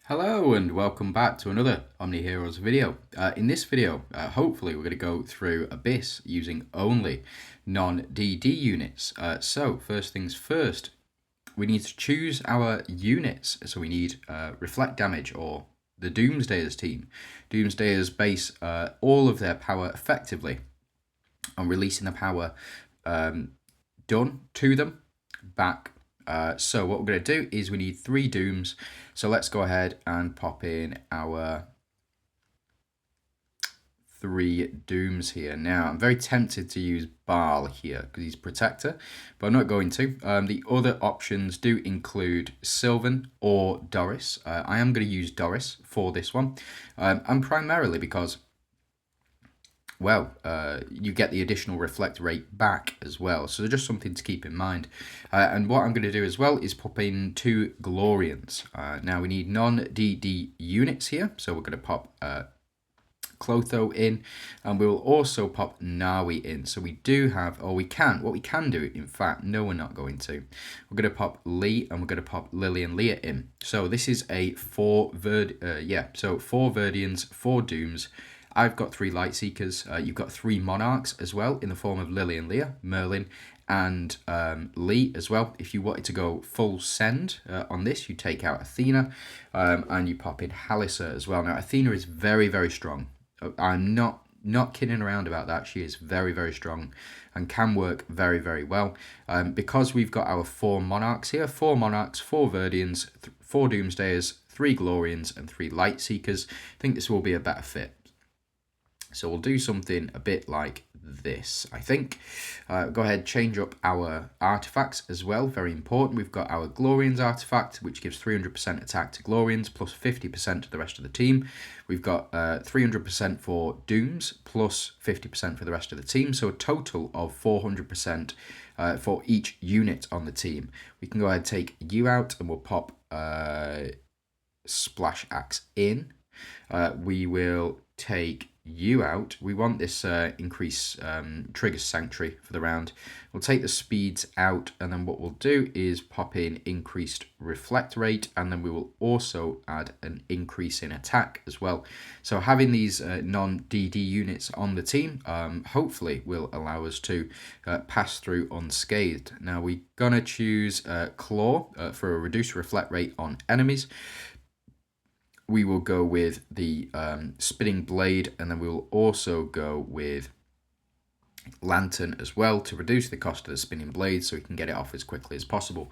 Hello and welcome back to another OmniHeroes video. In this video, hopefully we're going to go through Abyss using only non-DD units. So first things first, we need to choose our units. So we need Reflect Damage or the Doomsdayers team. Doomsdayers base all of their power effectively on releasing the power done to them back. So what we're going to do is we need 3 Dooms. So let's go ahead and pop in our 3 Dooms here. Now, I'm very tempted to use Baal here because he's Protector, but I'm not going to. The other options do include Sylvan or Doris. I am going to use Doris for this one, and primarily because you get the additional reflect rate back as well. So just something to keep in mind. And what I'm going to do as well is pop in 2 Glorians. Now we need non-DD units here. So we're going to pop Clotho in, and we'll also pop Nawi in. So we do have, or we can, what we can do, in fact, no, we're not going to. We're going to pop Lee and we're going to pop Lily and Leah in. So this is a 4 Verdians, 4 Dooms. I've got 3 Lightseekers. You've got 3 Monarchs as well in the form of Lily and Leah, Merlin, and Lee as well. If you wanted to go full send on this, you take out Athena and you pop in Halissa as well. Now, Athena is very, very strong. I'm not kidding around about that. She is very, very strong and can work very, very well. Because we've got our 4 Monarchs here, 4 Monarchs, 4 Verdians, 4 Doomsdayers, 3 Glorians, and 3 Lightseekers. I think this will be a better fit. So we'll do something a bit like this, I think. Go ahead, change up our artifacts as well. Very important. We've got our Glorians artifact, which gives 300% attack to Glorians, plus 50% to the rest of the team. We've got 300% for Dooms, plus 50% for the rest of the team. So a total of 400% for each unit on the team. We can go ahead and take you out, and we'll pop Splash Axe in. We will take you out. We want this increase trigger sanctuary for the round. We'll take the speeds out, and then what we'll do is pop in increased reflect rate, and then we will also add an increase in attack as well. So having these non-DD units on the team hopefully will allow us to pass through unscathed. Now we're gonna choose Claw for a reduced reflect rate on enemies. We will go with the spinning blade, and then we will also go with Lantern as well to reduce the cost of the spinning blade so we can get it off as quickly as possible.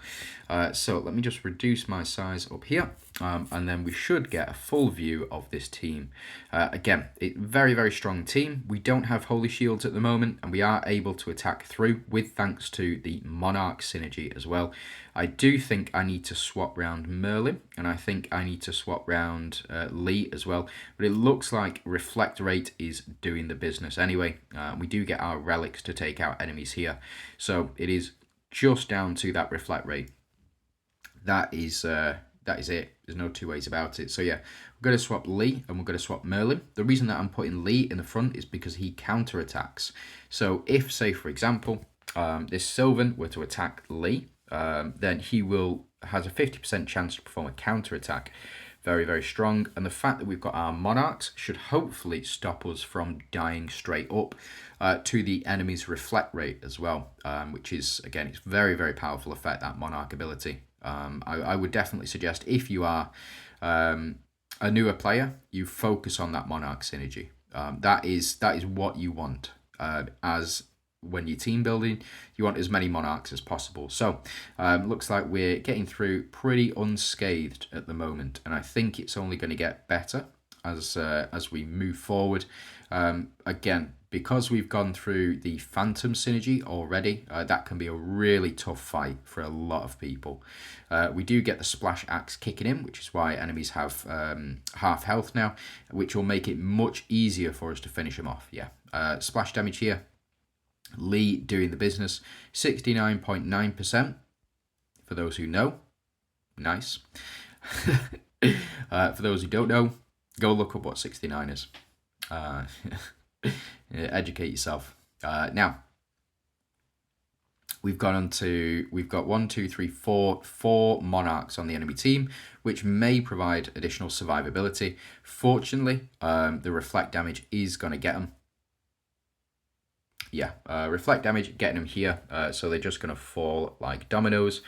So let me just reduce my size up here, and then we should get a full view of this team. Again, very, very strong team. We don't have Holy Shields at the moment, and we are able to attack through with thanks to the Monarch synergy as well. I do think I need to swap round Merlin, and I think I need to swap round Lee as well. But it looks like Reflect Rate is doing the business anyway. We do get our relics to take out enemies here. So it is just down to that Reflect Rate. That is it. There's no two ways about it. So yeah, we're going to swap Lee and we're going to swap Merlin. The reason that I'm putting Lee in the front is because he counterattacks. So if, say, for example, this Sylvan were to attack Lee, then he has a 50% chance to perform a counterattack. Very, very strong. And the fact that we've got our Monarchs should hopefully stop us from dying straight up to the enemy's reflect rate as well, which is, again, it's very, very powerful effect, that Monarch ability. I would definitely suggest, if you are a newer player, you focus on that Monarch synergy. That is what you want as when you're team building. You want as many Monarchs as possible. So looks like we're getting through pretty unscathed at the moment, and I think it's only going to get better as we move forward. Again, because we've gone through the Phantom synergy already, that can be a really tough fight for a lot of people. We do get the Splash Axe kicking in, which is why enemies have half health now, which will make it much easier for us to finish them off. Yeah, splash damage here. Lee doing the business, 69.9%. For those who know, nice. For those who don't know, go look up what 69 is. Educate yourself. Now, we've got 1, 2, 3, 4 monarchs on the enemy team, which may provide additional survivability. Fortunately, the reflect damage is going to get them. Yeah, reflect damage, getting them here, so they're just going to fall like dominoes,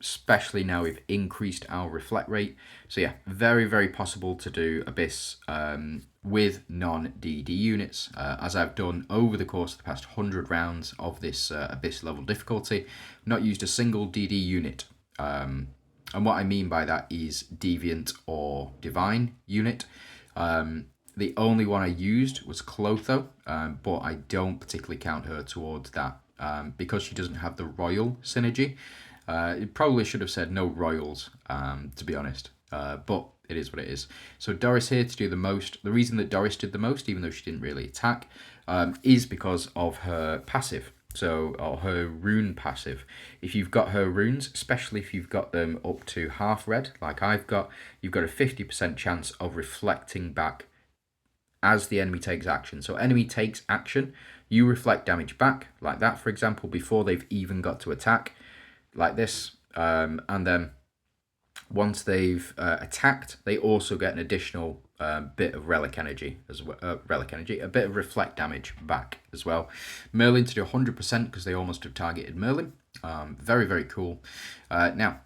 especially now we've increased our reflect rate. So yeah, very, very possible to do Abyss with non-DD units, as I've done over the course of the past 100 rounds of this Abyss level difficulty. Not used a single DD unit, and what I mean by that is Deviant or Divine unit. The only one I used was Clotho, but I don't particularly count her towards that because she doesn't have the Royal synergy. It probably should have said no Royals, to be honest, but it is what it is. So Doris here to do the most. The reason that Doris did the most, even though she didn't really attack, is because of her passive. So, or her rune passive. If you've got her runes, especially if you've got them up to half red, like I've got, you've got a 50% chance of reflecting back as the enemy takes action. So enemy takes action, you reflect damage back, like that, for example, before they've even got to attack, like this. And then once they've attacked, they also get an additional bit of relic energy as well. A bit of reflect damage back as well. Merlin to do 100% because they almost have targeted Merlin. Very, very cool. Now,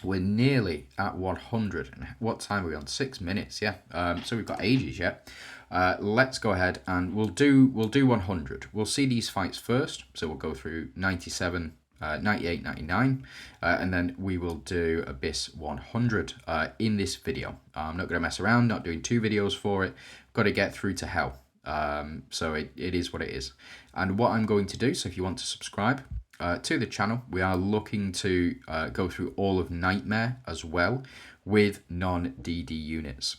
we're nearly at 100. And what time are we on? 6 minutes, yeah. So we've got ages yet. Let's go ahead and we'll do 100. We'll see these fights first. So we'll go through 97, 98, 99, and then we will do Abyss 100 in this video. I'm not going to mess around, not doing 2 videos for it. Got to get through to hell. So it is what it is. And what I'm going to do, so if you want to subscribe to the channel, we are looking to go through all of Nightmare as well with non-DD units.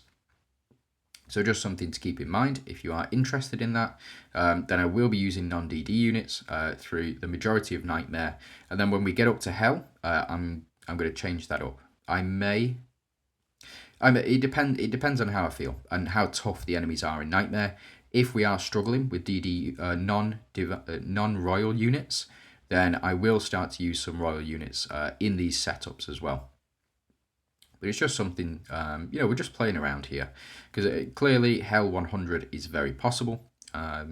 So just something to keep in mind if you are interested in that. Then I will be using non-DD units through the majority of Nightmare, and then when we get up to Hell, I'm going to change that up. It depends on how I feel and how tough the enemies are in Nightmare. If we are struggling with DD non-royal units, then I will start to use some royal units in these setups as well. But it's just something, we're just playing around here. Because clearly Hell 100 is very possible. A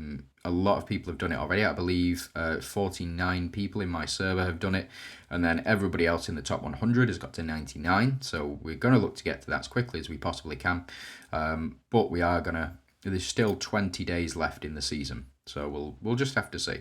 lot of people have done it already. I believe 49 people in my server have done it. And then everybody else in the top 100 has got to 99. So we're going to look to get to that as quickly as we possibly can. But we are going to... There's still 20 days left in the season. So we'll just have to see.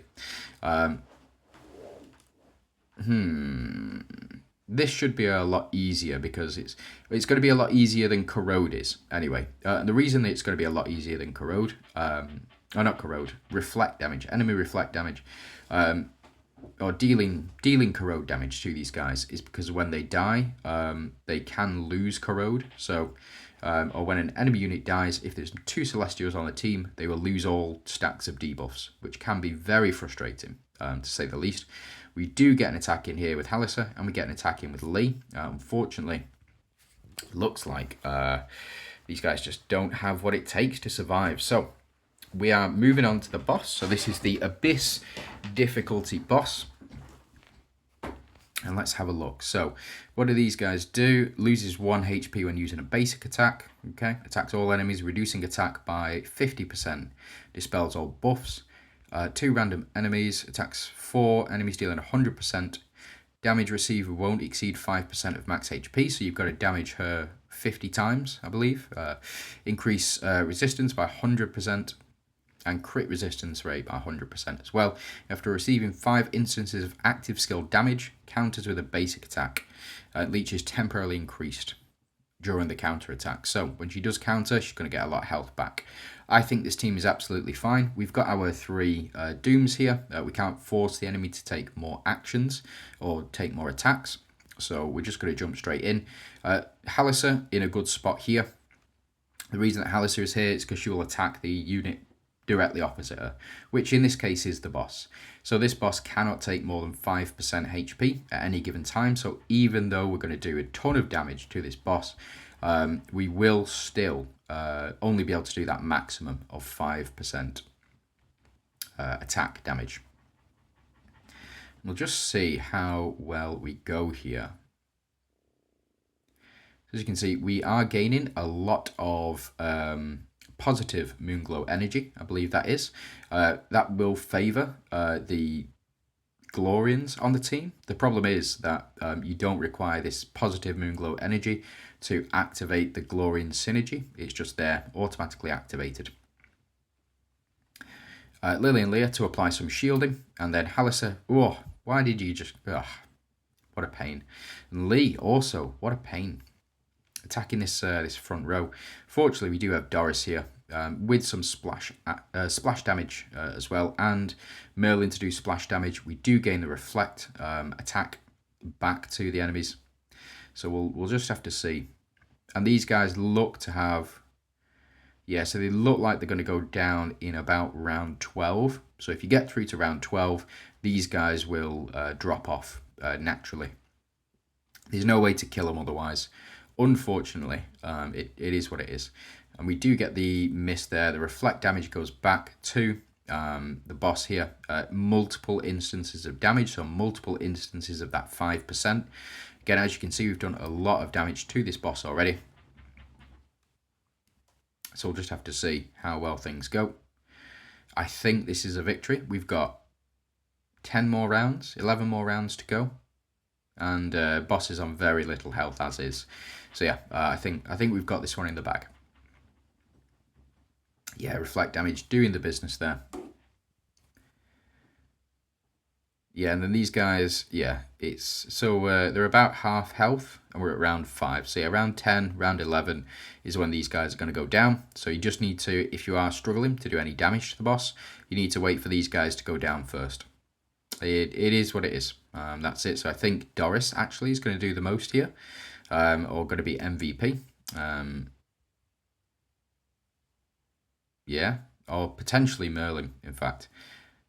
This should be a lot easier because it's going to be a lot easier than Corrode is anyway. And the reason that it's going to be a lot easier than Corrode, not Corrode, reflect damage, enemy reflect damage, or dealing Corrode damage to these guys is because when they die, they can lose Corrode. So, or when an enemy unit dies, if there's 2 Celestials on the team, they will lose all stacks of debuffs, which can be very frustrating, to say the least. We do get an attack in here with Halissa, and we get an attack in with Lee. Unfortunately, looks like these guys just don't have what it takes to survive. So we are moving on to the boss. So this is the Abyss difficulty boss. And let's have a look. So what do these guys do? Loses 1 HP when using a basic attack. Okay, attacks all enemies, reducing attack by 50%. Dispels all buffs. 2 random enemies, attacks 4 enemies dealing 100%. Damage receiver won't exceed 5% of max HP, so you've got to damage her 50 times, I believe. Increase resistance by 100%, and crit resistance rate by 100% as well. After receiving 5 instances of active skill damage, counters with a basic attack. Leech is temporarily increased during the counter attack. So when she does counter, she's going to get a lot of health back. I think this team is absolutely fine. We've got our 3 dooms here. We can't force the enemy to take more actions or take more attacks. So we're just going to jump straight in. Halissa in a good spot here. The reason that Halissa is here is because she will attack the unit directly opposite her, which in this case is the boss. So this boss cannot take more than 5% HP at any given time. So even though we're going to do a ton of damage to this boss, we will still only be able to do that maximum of 5% attack damage. We'll just see how well we go here. As you can see, we are gaining a lot of positive Moonglow energy, I believe that is. That will favour the Glorians on the team. The problem is that you don't require this positive Moonglow energy to activate the Glorian synergy. It's just there, automatically activated. Lily and Leah to apply some shielding, and then Halissa. Oh, why did you just... Ugh, what a pain. And Lee also, what a pain. Attacking this this front row. Fortunately, we do have Doris here with some splash damage as well, and Merlin to do splash damage. We do gain the reflect attack back to the enemies, so we'll just have to see. And these guys look to have, yeah, so they look like they're going to go down in about round 12. So if you get through to round 12, these guys will drop off naturally. There's no way to kill them otherwise. Unfortunately, it is what it is. And we do get the miss there. The reflect damage goes back to the boss here. Multiple instances of damage, so multiple instances of that 5%. Again, as you can see, we've done a lot of damage to this boss already. So we'll just have to see how well things go. I think this is a victory. We've got 10 more rounds, 11 more rounds to go. And boss is on very little health as is. So yeah, I think we've got this one in the bag. Yeah, reflect damage doing the business there. Yeah, and then these guys, yeah, it's so they're about half health, and we're at round 5. So yeah, round 10, round 11 is when these guys are going to go down. So you just need to, if you are struggling to do any damage to the boss, you need to wait for these guys to go down first. It is what it is. That's it. So I think Doris actually is going to do the most here, or going to be MVP. Yeah, or potentially Merlin, in fact.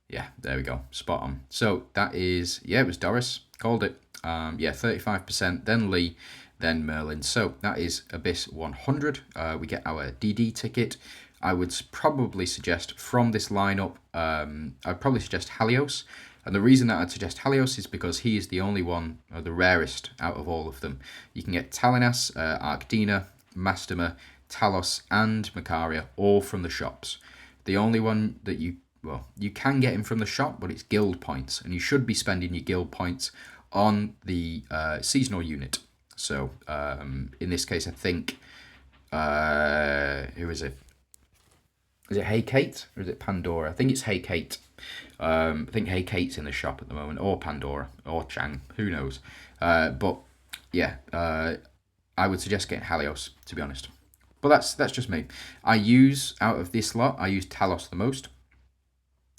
Yeah, there we go. Spot on. So that is, yeah, it was Doris. Called it. Yeah, 35%, then Lee, then Merlin. So that is Abyss 100. We get our DD ticket. I would probably suggest from this lineup, I'd probably suggest Halios. And the reason that I'd suggest Halios is because he is the only one, or the rarest out of all of them. You can get Talinas, Arkdina, Mastema, Talos, and Macaria, all from the shops. The only one that you can get him from the shop, but it's guild points, and you should be spending your guild points on the seasonal unit. So in this case, I think, who is it? Is it Hey Kate or is it Pandora? I think it's Hey Kate. I think Hey Kate's in the shop at the moment, or Pandora, or Chang, who knows. But yeah, I would suggest getting Halios, to be honest. But that's just me. I use, out of this lot, I use Talos the most,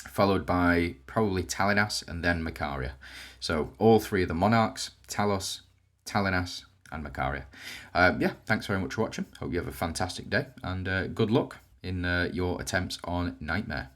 followed by probably Talinas and then Macaria. So all three of the Monarchs, Talos, Talinas, and Macaria. Yeah, thanks very much for watching. Hope you have a fantastic day, and good luck in your attempts on Nightmare.